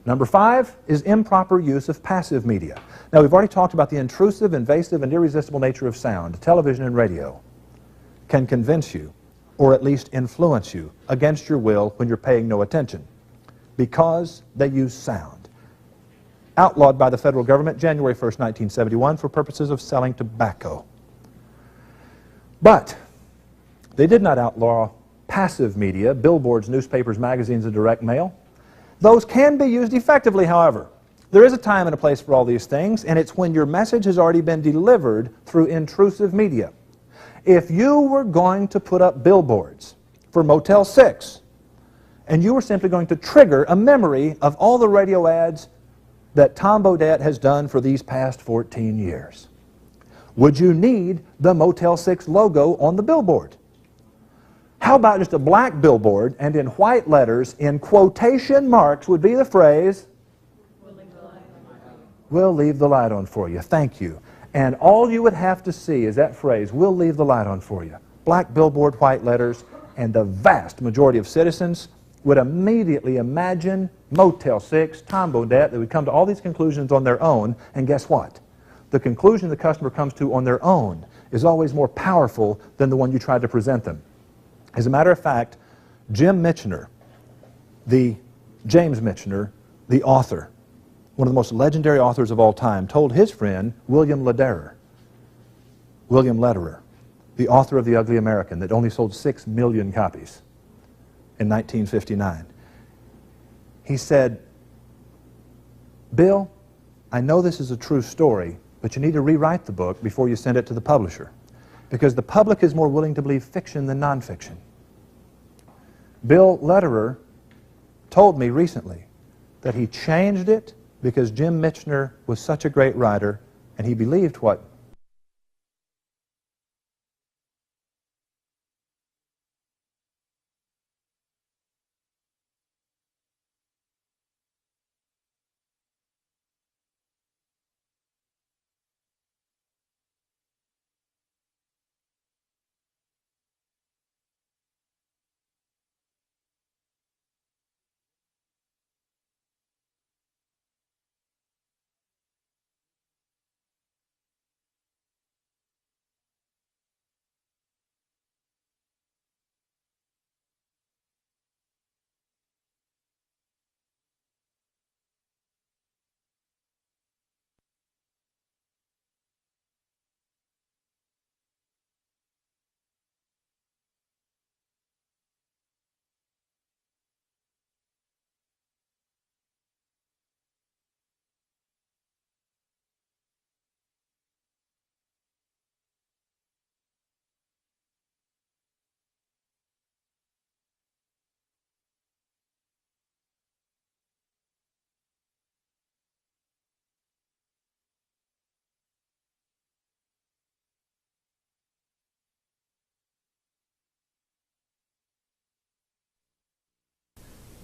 Number 5 is improper use of passive media. Now, we've already talked about the intrusive, invasive, and irresistible nature of sound. Television and radio can convince you, or at least influence you, against your will when you're paying no attention, because they use sound. Outlawed by the federal government January 1st, 1971, for purposes of selling tobacco. But they did not outlaw passive media, billboards, newspapers, magazines, and direct mail. Those can be used effectively, however. There is a time and a place for all these things, and it's when your message has already been delivered through intrusive media. If you were going to put up billboards for Motel 6, and you were simply going to trigger a memory of all the radio ads that Tom Bodett has done for these past 14 years, would you need the Motel 6 logo on the billboard? How about just a black billboard, and in white letters, in quotation marks, would be the phrase, "We'll leave the light on for you." Thank you. And all you would have to see is that phrase, "We'll leave the light on for you." Black billboard, white letters, and the vast majority of citizens would immediately imagine Motel 6, Tom Bodett. They would come to all these conclusions on their own, and guess what? The conclusion the customer comes to on their own is always more powerful than the one you tried to present them. As a matter of fact, James Michener, the author, one of the most legendary authors of all time, told his friend William Lederer, the author of The Ugly American, that only sold 6 million copies in 1959. He said, "Bill, I know this is a true story, but you need to rewrite the book before you send it to the publisher, because the public is more willing to believe fiction than nonfiction." Bill Lederer told me recently that he changed it because Jim Michener was such a great writer, and he believed what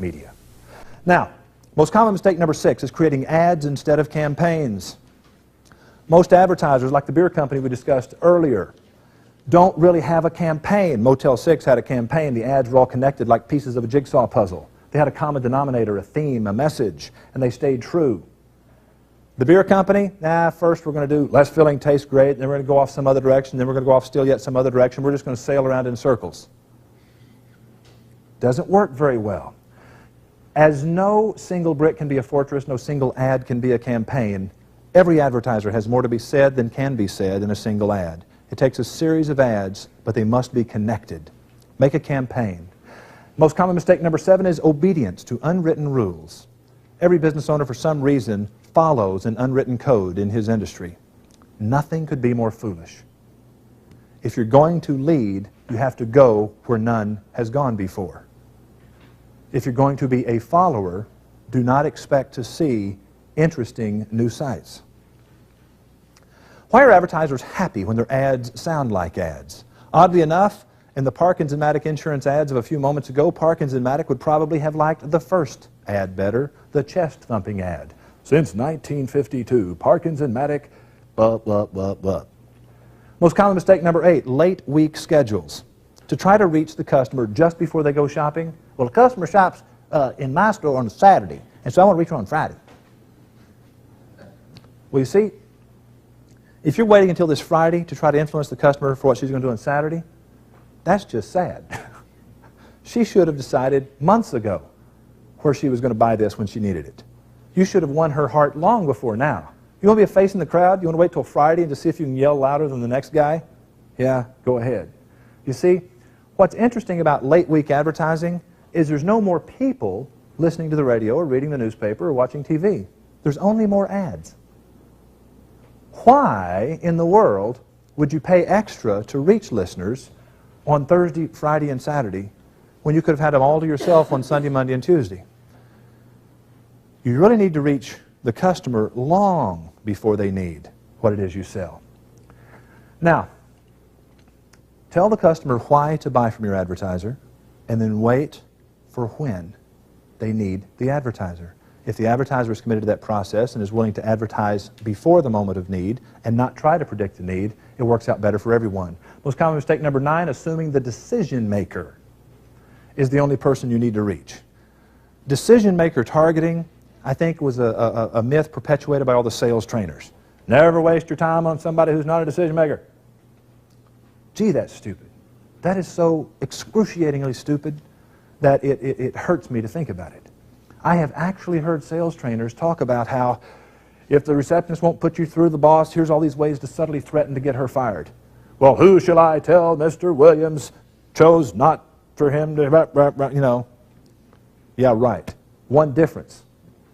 media. Now, most common mistake number 6 is creating ads instead of campaigns. Most advertisers, like the beer company we discussed earlier, don't really have a campaign. Motel 6 had a campaign. The ads were all connected like pieces of a jigsaw puzzle. They had a common denominator, a theme, a message, and they stayed true. The beer company, first we're going to do less filling, tastes great, then we're going to go off some other direction, then we're going to go off still yet some other direction. We're just going to sail around in circles. Doesn't work very well. As no single brick can be a fortress, no single ad can be a campaign, every advertiser has more to be said than can be said in a single ad. It takes a series of ads, but they must be connected. Make a campaign. Most common mistake number 7 is obedience to unwritten rules. Every business owner, for some reason, follows an unwritten code in his industry. Nothing could be more foolish. If you're going to lead, you have to go where none has gone before. If you're going to be a follower, do not expect to see interesting new sights. Why are advertisers happy when their ads sound like ads? Oddly enough, in the Parkins and Matic insurance ads of a few moments ago, Parkins and Matic would probably have liked the first ad better, the chest-thumping ad. Since 1952, Parkins and Matic, blah, blah, blah, blah. Most common mistake number 8, late week schedules. To try to reach the customer just before they go shopping. Well, the customer shops in my store on a Saturday, And so I want to reach her on Friday. Well, you see, if you're waiting until this Friday to try to influence the customer for what she's going to do on Saturday, that's just sad. She should have decided months ago where she was going to buy this when she needed it. You should have won her heart long before now. You want to be a face in the crowd? You want to wait till Friday and to see if you can yell louder than the next guy? Yeah, go ahead. You see, what's interesting about late week advertising is there's no more people listening to the radio or reading the newspaper or watching TV. There's only more ads. Why in the world would you pay extra to reach listeners on Thursday, Friday, and Saturday when you could have had them all to yourself on Sunday, Monday, and Tuesday? You really need to reach the customer long before they need what it is you sell. Now, tell the customer why to buy from your advertiser, and then wait for when they need the advertiser. If the advertiser is committed to that process and is willing to advertise before the moment of need and not try to predict the need, it works out better for everyone. Most common mistake number 9, assuming the decision maker is the only person you need to reach. Decision maker targeting, I think, was a myth perpetuated by all the sales trainers. Never waste your time on somebody who's not a decision maker. Gee, that's stupid. That is so excruciatingly stupid that it hurts me to think about it. I have actually heard sales trainers talk about how if the receptionist won't put you through the boss, here's all these ways to subtly threaten to get her fired. Well, who shall I tell Mr. Williams chose not for him to, you know. Yeah, right. One difference.